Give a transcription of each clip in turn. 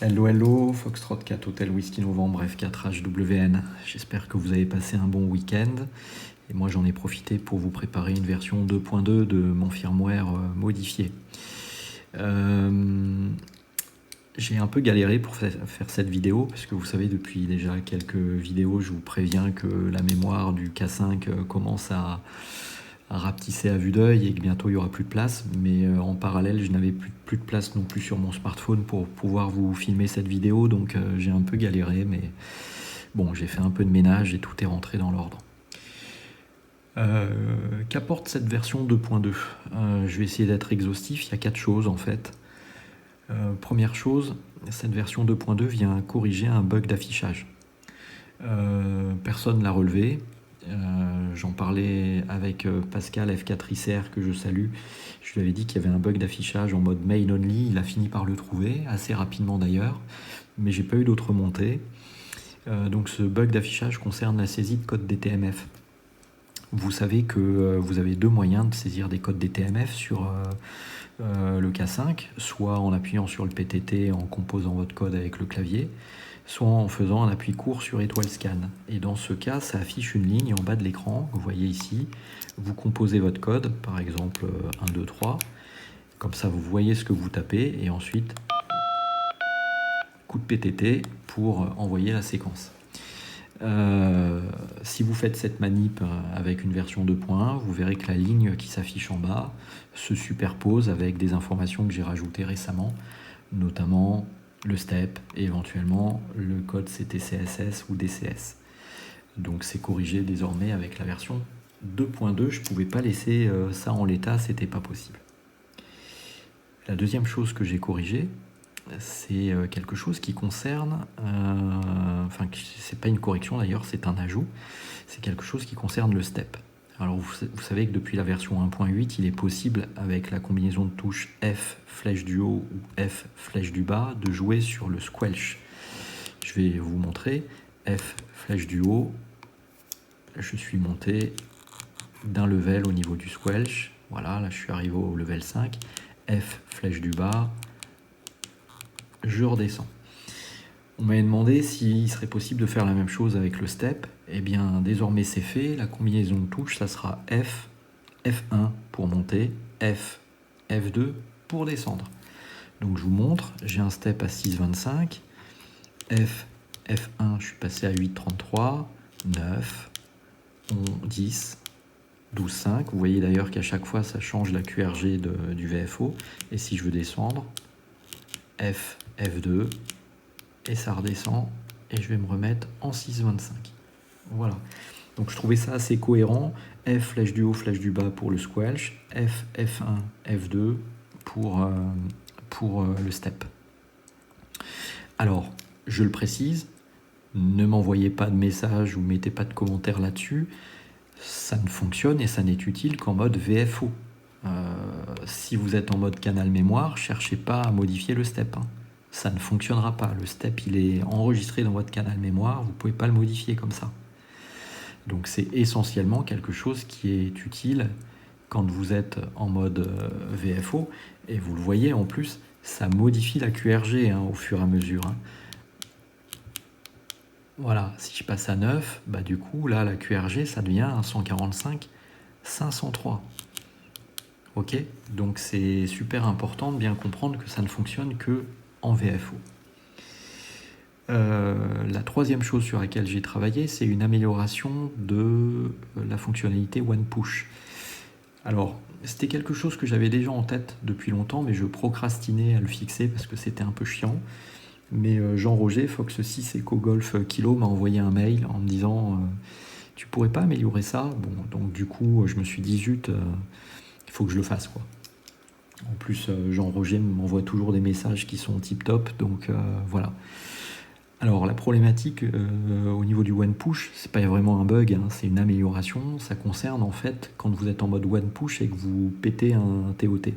Hello, hello, Foxtrot 4 Hotel Whisky Novembre F4 HWN. J'espère que vous avez passé un bon week-end. Et moi, j'en ai profité pour vous préparer une version 2.2 de mon firmware modifié. J'ai un peu galéré pour faire cette vidéo, parce que vous savez, depuis déjà quelques vidéos, je vous préviens que la mémoire du K5 commence à rapetisser à vue d'œil et que bientôt il n'y aura plus de place. Mais en parallèle, je n'avais plus de place non plus sur mon smartphone pour pouvoir vous filmer cette vidéo, donc j'ai un peu galéré, mais bon, j'ai fait un peu de ménage et tout est rentré dans l'ordre. Qu'apporte cette version 2.2 ? Je vais essayer d'être exhaustif, il y a 4 choses en fait. Première chose, cette version 2.2 vient corriger un bug d'affichage. Personne ne l'a relevé. J'en parlais avec Pascal F4ICR que je salue. Je lui avais dit qu'il y avait un bug d'affichage en mode main only. Il a fini par le trouver, assez rapidement d'ailleurs, mais j'ai pas eu d'autres montées. Donc ce bug d'affichage concerne la saisie de code DTMF. Vous savez que vous avez deux moyens de saisir des codes DTMF sur le K5, soit en appuyant sur le PTT en composant votre code avec le clavier, soit en faisant un appui court sur étoile scan. Et dans ce cas, ça affiche une ligne en bas de l'écran, vous voyez ici. Vous composez votre code, par exemple 1, 2, 3. Comme ça, vous voyez ce que vous tapez, et ensuite, coup de PTT pour envoyer la séquence. Si vous faites cette manip avec une version 2.1, vous verrez que la ligne qui s'affiche en bas se superpose avec des informations que j'ai rajoutées récemment, notamment le step et éventuellement le code CTCSS ou DCS. Donc c'est corrigé désormais avec la version 2.2. Je ne pouvais pas laisser ça en l'état, c'était pas possible. La deuxième chose que j'ai corrigée, c'est quelque chose qui concerne, enfin c'est pas une correction d'ailleurs, c'est un ajout, c'est quelque chose qui concerne le step. Alors vous savez que depuis la version 1.8, il est possible avec la combinaison de touches F flèche du haut ou F flèche du bas de jouer sur le squelch. Je vais vous montrer. F flèche du haut, je suis monté d'un level au niveau du squelch. Voilà, là je suis arrivé au level 5. F flèche du bas, je redescends. On m'avait demandé s'il serait possible de faire la même chose avec le step. Eh bien, désormais c'est fait. La combinaison de touches, ça sera F, F1 pour monter, F, F2 pour descendre. Donc je vous montre, j'ai un step à 6,25, F, F1, je suis passé à 8,33, 9, 10, 12,5. Vous voyez d'ailleurs qu'à chaque fois, ça change la QRG du VFO. Et si je veux descendre, F, F2, et ça redescend, et je vais me remettre en 6,25. Voilà. Donc je trouvais ça assez cohérent. F, flèche du haut, flèche du bas pour le squelch. F, F1, F2 pour le step. Alors, je le précise, ne m'envoyez pas de message ou mettez pas de commentaires là-dessus. Ça ne fonctionne et ça n'est utile qu'en mode VFO. Si vous êtes en mode canal mémoire, cherchez pas à modifier le step. Ça ne fonctionnera pas. Le step, il est enregistré dans votre canal mémoire, vous ne pouvez pas le modifier comme ça. Donc c'est essentiellement quelque chose qui est utile quand vous êtes en mode VFO. Et vous le voyez en plus, ça modifie la QRG au fur et à mesure. Voilà, si je passe à 9, bah du coup, là, la QRG, ça devient un 145 503. Ok, donc c'est super important de bien comprendre que ça ne fonctionne que en VFO. La troisième chose sur laquelle j'ai travaillé, c'est une amélioration de la fonctionnalité OnePush. Alors, c'était quelque chose que j'avais déjà en tête depuis longtemps, mais je procrastinais à le fixer parce que c'était un peu chiant. Mais Jean-Roger, Fox 6 Eco Golf Kilo, m'a envoyé un mail en me disant tu pourrais pas améliorer ça ? Bon, donc du coup, je me suis dit zut, il faut que je le fasse, quoi. En plus, Jean-Roger m'envoie toujours des messages qui sont tip-top, donc voilà. Alors la problématique au niveau du OnePush, c'est pas vraiment un bug, c'est une amélioration. Ça concerne en fait quand vous êtes en mode OnePush et que vous pétez un TOT.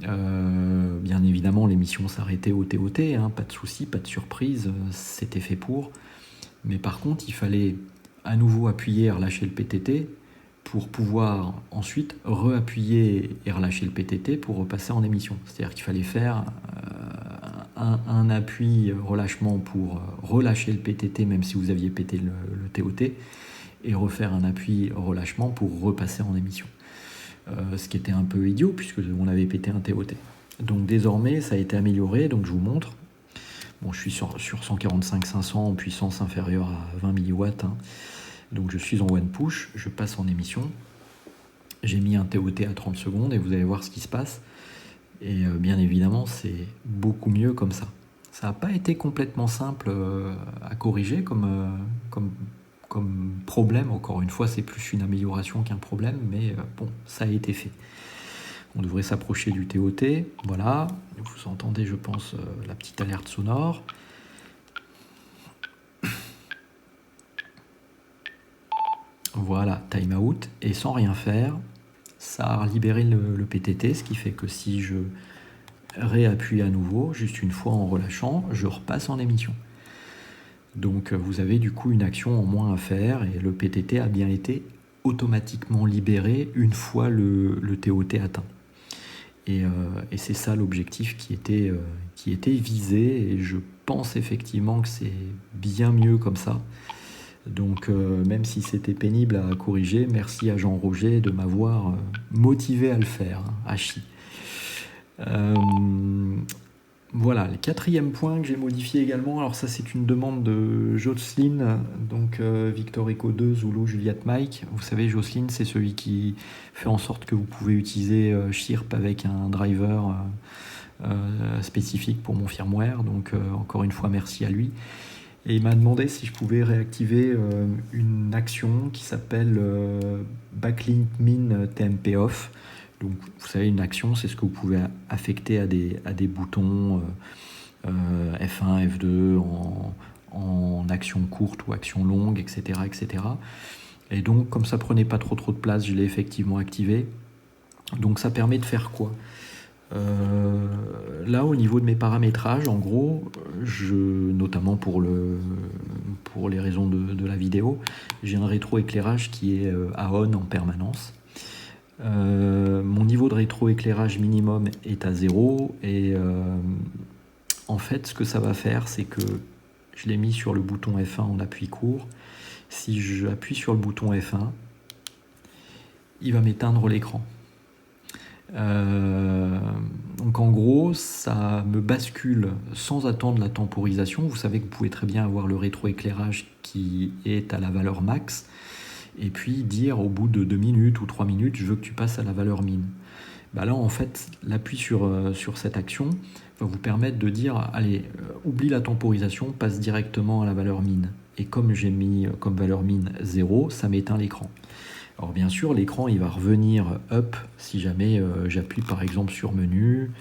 Bien évidemment, l'émission s'arrêtait au TOT, pas de souci, pas de surprise, c'était fait pour. Mais par contre, il fallait à nouveau appuyer et relâcher le PTT pour pouvoir ensuite reappuyer et relâcher le PTT pour repasser en émission. C'est-à-dire qu'il fallait faire un appui relâchement pour relâcher le PTT même si vous aviez pété le TOT, et refaire un appui relâchement pour repasser en émission. Ce qui était un peu idiot puisque on avait pété un TOT. Donc désormais ça a été amélioré, donc je vous montre. Bon, je suis sur 145-500 en puissance inférieure à 20 mW, hein. Donc je suis en one push, je passe en émission. J'ai mis un TOT à 30 secondes et vous allez voir ce qui se passe. Et bien évidemment, c'est beaucoup mieux comme ça. Ça n'a pas été complètement simple à corriger comme problème. Encore une fois, c'est plus une amélioration qu'un problème, mais bon, ça a été fait. On devrait s'approcher du TOT. Voilà, vous entendez, je pense, la petite alerte sonore. Voilà, time out. Et sans rien faire, ça a libéré le PTT, ce qui fait que si je réappuie à nouveau, juste une fois en relâchant, je repasse en émission. Donc vous avez du coup une action en moins à faire et le PTT a bien été automatiquement libéré une fois le TOT atteint. Et c'est ça l'objectif qui était visé, et je pense effectivement que c'est bien mieux comme ça. Donc même si c'était pénible à corriger, merci à Jean-Roger de m'avoir motivé à le faire, hein, à chi. Voilà, le quatrième point que j'ai modifié également, alors ça c'est une demande de Jocelyne, donc Victor Echo 2, Zulu, Juliette Mike. Vous savez, Jocelyne, c'est celui qui fait en sorte que vous pouvez utiliser Chirp avec un driver spécifique pour mon firmware, donc encore une fois merci à lui. Et il m'a demandé si je pouvais réactiver une action qui s'appelle Backlink Min TMP Off. Donc, vous savez, une action, c'est ce que vous pouvez affecter à des boutons F1, F2 en action courte ou action longue, etc., etc. Et donc, comme ça prenait pas trop de place, je l'ai effectivement activé. Donc, ça permet de faire quoi ? Là, au niveau de mes paramétrages, en gros, notamment pour les raisons de la vidéo, j'ai un rétroéclairage qui est à on en permanence. Mon niveau de rétroéclairage minimum est à 0 et en fait ce que ça va faire, c'est que je l'ai mis sur le bouton F1 en appui court. Si j'appuie sur le bouton F1, il va m'éteindre l'écran. Donc en gros ça me bascule sans attendre la temporisation. Vous savez que vous pouvez très bien avoir le rétroéclairage qui est à la valeur max et puis dire au bout de 2 minutes ou 3 minutes, je veux que tu passes à la valeur min. Là, en fait, l'appui sur cette action va vous permettre de dire, allez, oublie la temporisation, passe directement à la valeur min. Et comme j'ai mis comme valeur min 0, ça m'éteint l'écran. Alors bien sûr, l'écran, il va revenir up si jamais j'appuie par exemple sur menu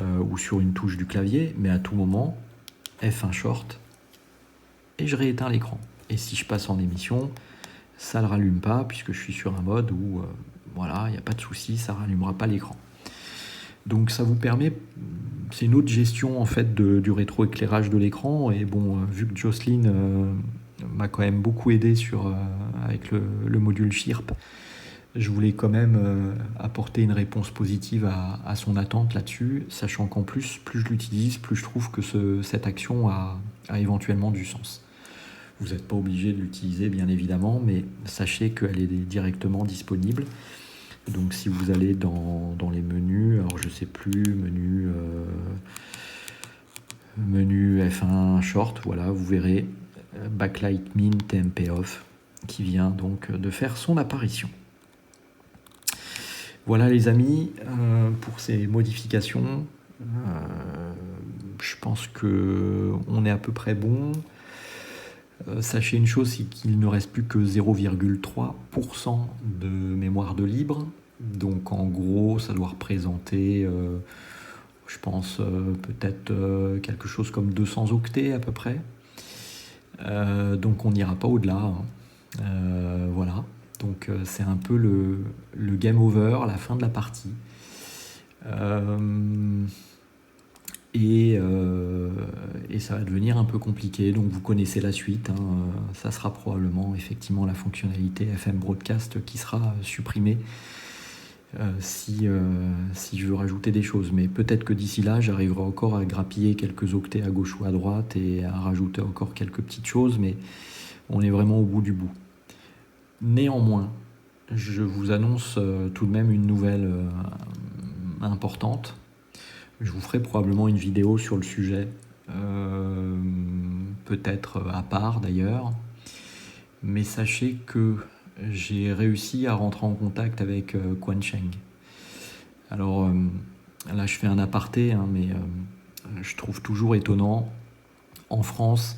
ou sur une touche du clavier, mais à tout moment, F1 short, et je rééteins l'écran. Et si je passe en émission, ça ne le rallume pas puisque je suis sur un mode où voilà, il n'y a pas de souci, ça ne rallumera pas l'écran. Donc ça vous permet, c'est une autre gestion en fait du rétroéclairage de l'écran. Et bon, vu que Jocelyne m'a quand même beaucoup aidé avec le module Chirp, je voulais quand même apporter une réponse positive à son attente là-dessus, sachant qu'en plus je l'utilise, plus je trouve que cette action a éventuellement du sens. Vous n'êtes pas obligé de l'utiliser, bien évidemment, mais sachez qu'elle est directement disponible. Donc si vous allez dans les menus, alors je ne sais plus, menu F1 short, voilà, vous verrez Backlight Min TMP Off qui vient donc de faire son apparition. Voilà les amis, pour ces modifications, je pense qu'on est à peu près bon. Sachez une chose, c'est qu'il ne reste plus que 0,3% de mémoire de libre. Donc en gros, ça doit représenter, je pense, peut-être quelque chose comme 200 octets à peu près. Donc on n'ira pas au-delà. Voilà. Donc c'est un peu le game over, la fin de la partie. Et ça va devenir un peu compliqué, donc vous connaissez la suite, hein. Ça sera probablement effectivement la fonctionnalité FM Broadcast qui sera supprimée si je veux rajouter des choses. Mais peut-être que d'ici là, j'arriverai encore à grappiller quelques octets à gauche ou à droite et à rajouter encore quelques petites choses, mais on est vraiment au bout du bout. Néanmoins, je vous annonce tout de même une nouvelle importante. Je vous ferai probablement une vidéo sur le sujet, peut-être à part d'ailleurs. Mais sachez que j'ai réussi à rentrer en contact avec Quan Cheng. Alors là, je fais un aparté, hein, mais je trouve toujours étonnant. En France,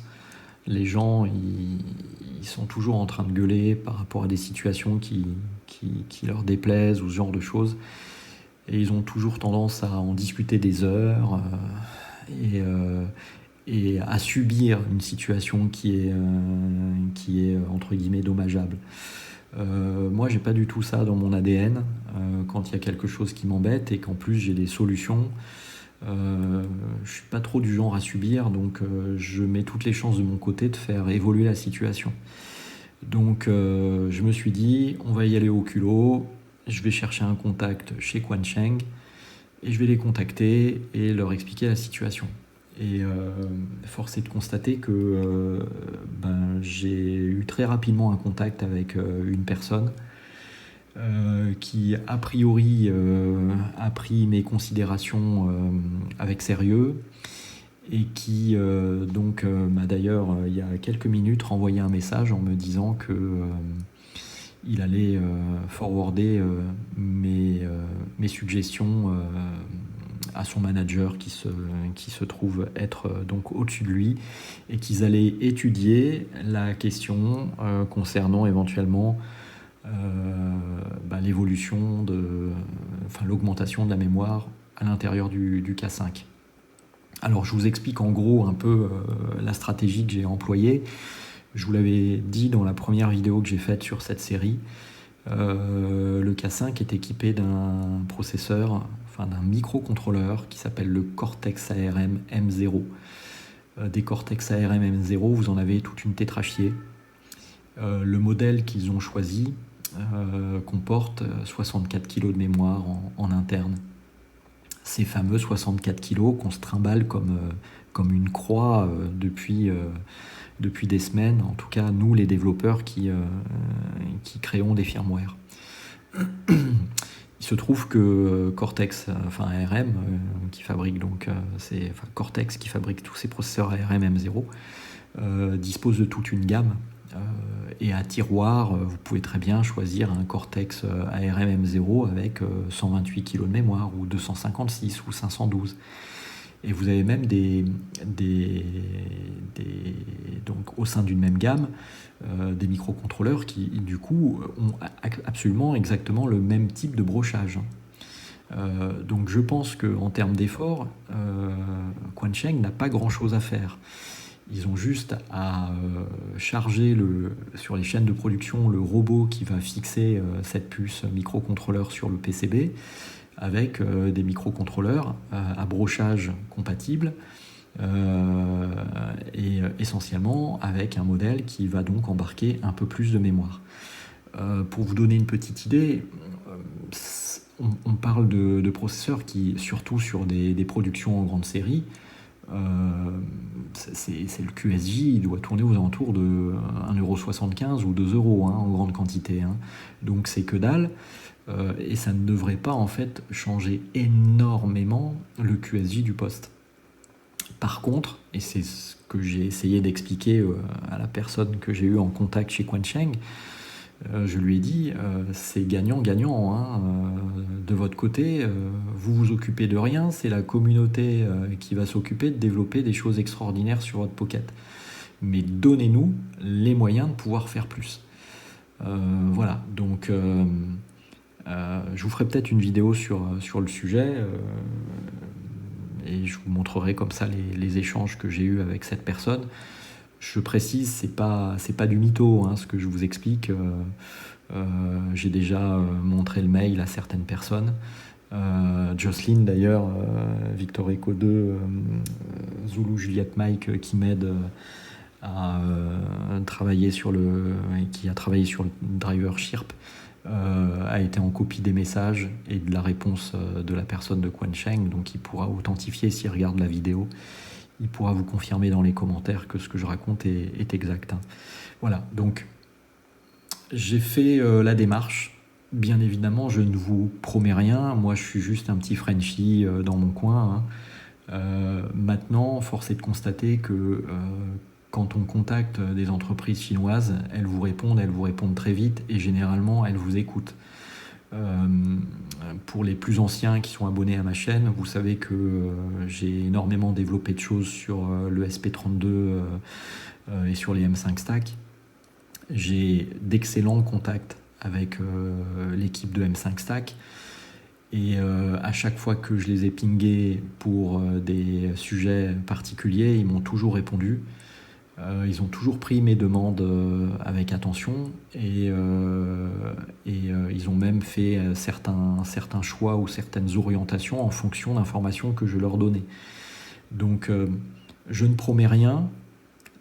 les gens, ils sont toujours en train de gueuler par rapport à des situations qui leur déplaisent ou ce genre de choses. Et ils ont toujours tendance à en discuter des heures et à subir une situation qui est entre guillemets dommageable. Moi, j'ai pas du tout ça dans mon ADN. Quand il y a quelque chose qui m'embête et qu'en plus j'ai des solutions, je suis pas trop du genre à subir, donc je mets toutes les chances de mon côté de faire évoluer la situation. Donc je me suis dit, on va y aller au culot, je vais chercher un contact chez Quan Cheng et je vais les contacter et leur expliquer la situation. Et force est de constater que j'ai eu très rapidement un contact avec une personne qui a priori a pris mes considérations avec sérieux et qui m'a d'ailleurs il y a quelques minutes renvoyé un message en me disant que il allait forwarder mes suggestions à son manager qui se trouve être donc au-dessus de lui et qu'ils allaient étudier la question concernant éventuellement l'évolution l'augmentation de la mémoire à l'intérieur du K5. Alors je vous explique en gros un peu la stratégie que j'ai employée. Je vous l'avais dit dans la première vidéo que j'ai faite sur cette série. Le K5 est équipé d'un processeur, d'un microcontrôleur qui s'appelle le Cortex ARM M0. Des Cortex ARM M0, vous en avez toute une tétrachier. Le modèle qu'ils ont choisi comporte 64 kg de mémoire en interne. Ces fameux 64 kg qu'on se trimballe comme une croix depuis des semaines, en tout cas nous les développeurs qui créons des firmware. Il se trouve que Cortex, ARM, qui fabrique Cortex qui fabrique tous ces processeurs ARM M0, dispose de toute une gamme. Et à tiroir, vous pouvez très bien choisir un Cortex ARM M0 avec 128 kg de mémoire, ou 256 ou 512. Et vous avez même donc au sein d'une même gamme, des microcontrôleurs qui, du coup, ont absolument exactement le même type de brochage. Donc je pense qu'en termes d'effort, Quan Cheng n'a pas grand-chose à faire. Ils ont juste à charger sur les chaînes de production le robot qui va fixer cette puce microcontrôleur sur le PCB, avec des microcontrôleurs à brochage compatible et essentiellement avec un modèle qui va donc embarquer un peu plus de mémoire. Pour vous donner une petite idée, on parle de processeurs qui, surtout sur des productions en grande série, c'est le QSJ, il doit tourner aux alentours de 1,75 € ou 2 € en grande quantité. Donc c'est que dalle. Et ça ne devrait pas en fait changer énormément le QSJ du poste. Par contre, et c'est ce que j'ai essayé d'expliquer à la personne que j'ai eu en contact chez Quan Cheng, je lui ai dit c'est gagnant-gagnant de votre côté, vous vous occupez de rien, c'est la communauté qui va s'occuper de développer des choses extraordinaires sur votre Pocket, mais donnez-nous les moyens de pouvoir faire plus. Voilà, donc je vous ferai peut-être une vidéo sur le sujet et je vous montrerai comme ça les échanges que j'ai eus avec cette personne. Je précise, c'est pas du mytho, ce que je vous explique. J'ai déjà montré le mail à certaines personnes. Jocelyn d'ailleurs, Victor Echo 2, Zulu Juliette Mike, qui m'aide à travailler qui a travaillé sur le driver Chirp, a été en copie des messages et de la réponse de la personne de Quansheng, donc il pourra authentifier s'il regarde la vidéo. Il pourra vous confirmer dans les commentaires que ce que je raconte est exact. Hein. Voilà, donc j'ai fait la démarche. Bien évidemment, je ne vous promets rien. Moi, je suis juste un petit Frenchie dans mon coin. Hein. Maintenant, force est de constater que quand on contacte des entreprises chinoises, elles vous répondent très vite et généralement, elles vous écoutent. Pour les plus anciens qui sont abonnés à ma chaîne, vous savez que j'ai énormément développé de choses sur le SP32 et sur les M5 Stack. J'ai d'excellents contacts avec l'équipe de M5 Stack et à chaque fois que je les ai pingés pour des sujets particuliers, ils m'ont toujours répondu. Ils ont toujours pris mes demandes avec attention et ils ont même fait certains choix ou certaines orientations en fonction d'informations que je leur donnais. Donc je ne promets rien,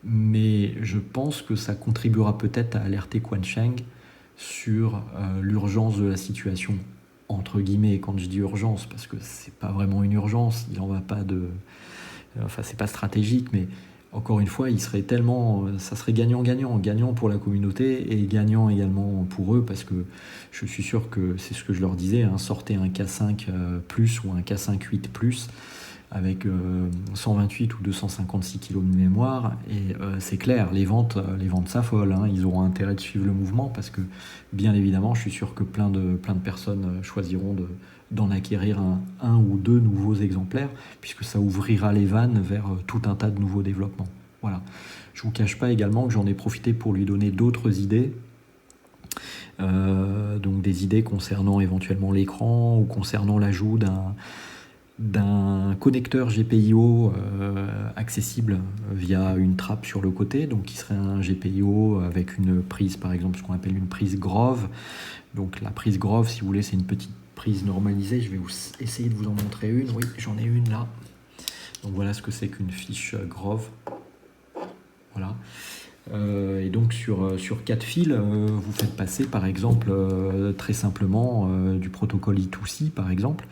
mais je pense que ça contribuera peut-être à alerter Quansheng sur l'urgence de la situation. Entre guillemets, quand je dis urgence, parce que c'est pas vraiment une urgence, il en va pas de... Enfin, c'est pas stratégique, mais encore une fois, ça serait gagnant-gagnant, gagnant pour la communauté et gagnant également pour eux, parce que je suis sûr que c'est ce que je leur disais, hein, sortez un K5 Plus ou un K5 8 avec 128 ou 256 kg de mémoire, et c'est clair, les ventes s'affolent, hein, ils auront intérêt de suivre le mouvement, parce que bien évidemment, je suis sûr que plein de personnes choisiront d'en acquérir un ou deux nouveaux exemplaires, puisque ça ouvrira les vannes vers tout un tas de nouveaux développements. Voilà. Je ne vous cache pas également que j'en ai profité pour lui donner d'autres idées, donc des idées concernant éventuellement l'écran ou concernant l'ajout d'un connecteur GPIO accessible via une trappe sur le côté, donc qui serait un GPIO avec une prise, par exemple, ce qu'on appelle une prise Grove. Donc la prise Grove, si vous voulez, c'est une petite prise normalisée. Je vais essayer de vous en montrer une. Oui, j'en ai une là. Donc voilà ce que c'est qu'une fiche Grove. Voilà. Et donc sur 4 fils, vous faites passer par exemple très simplement du protocole I2C par exemple.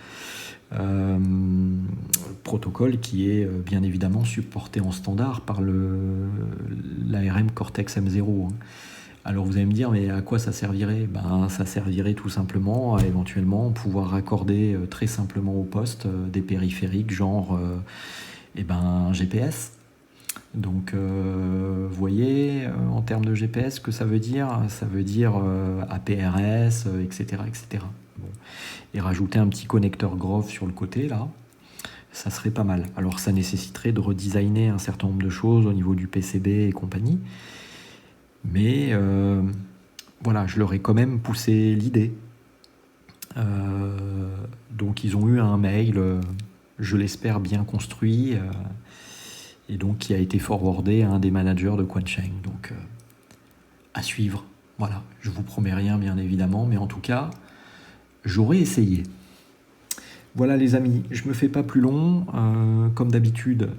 Protocole qui est bien évidemment supporté en standard par l'ARM Cortex M0. Hein. Alors vous allez me dire, mais à quoi ça servirait? Ça servirait tout simplement à éventuellement pouvoir raccorder très simplement au poste des périphériques genre un GPS. Donc vous voyez en termes de GPS ce que ça veut dire? Ça veut dire APRS, etc. etc. Bon. Et rajouter un petit connecteur Grove sur le côté là, ça serait pas mal. Alors ça nécessiterait de redesigner un certain nombre de choses au niveau du PCB et compagnie, mais voilà, je leur ai quand même poussé l'idée. Donc ils ont eu un mail, je l'espère bien construit, et donc qui a été forwardé à un des managers de Quansheng. Donc à suivre. Voilà, je vous promets rien bien évidemment, mais en tout cas j'aurais essayé. Voilà les amis, je me fais pas plus long. Comme d'habitude,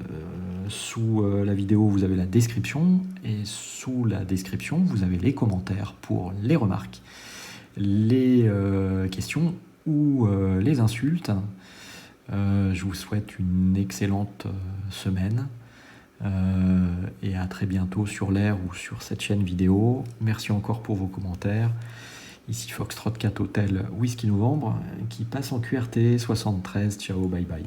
sous la vidéo, vous avez la description. Et sous la description, vous avez les commentaires pour les remarques, les questions ou les insultes. Je vous souhaite une excellente semaine. Et à très bientôt sur l'air ou sur cette chaîne vidéo. Merci encore pour vos commentaires. Ici Foxtrot 4 Hotel Whisky Novembre qui passe en QRT 73. Ciao, bye bye.